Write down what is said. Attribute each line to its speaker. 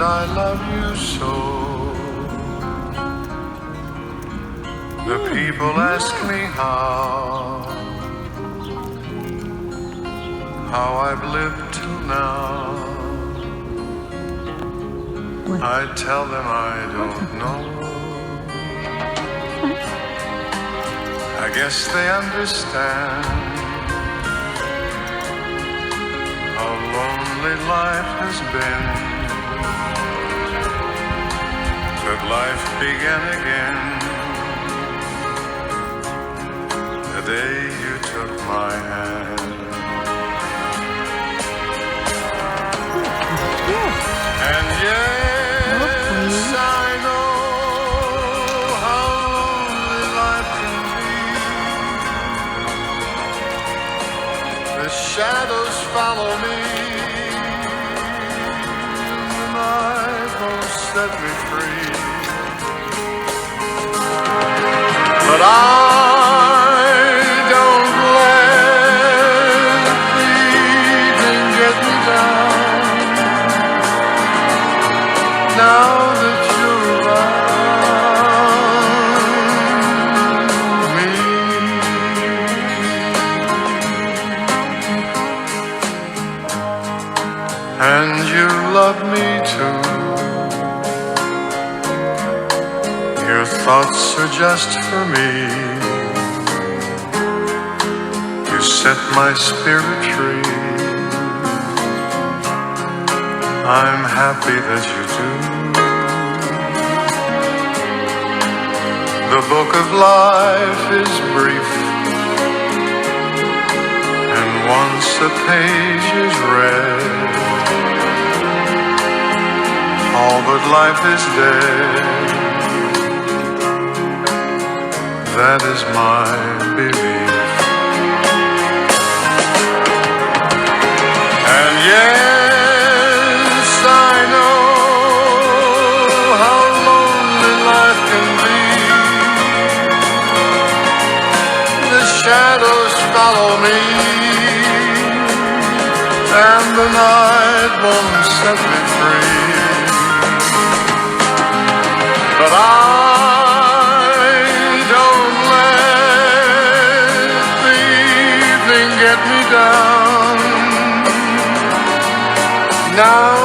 Speaker 1: I love you so. The people ask me how I've lived till now. I tell them I don't know. I guess they understand how lonely life has been. But life began again the day you took my hand. And yes, I know how lonely life can be. The shadows follow me, the night won't set me free. But I don't let the evening get me down. Now that you're around me, and you love me too. Your thoughts are just for me. You set my spirit free. I'm happy that you do. The book of life is brief, and once a page is read, all but life is dead. That is my belief. And yes, I know how lonely life can be. The shadows follow me, and the night won't set me free. But I don't let the evening get me down. Now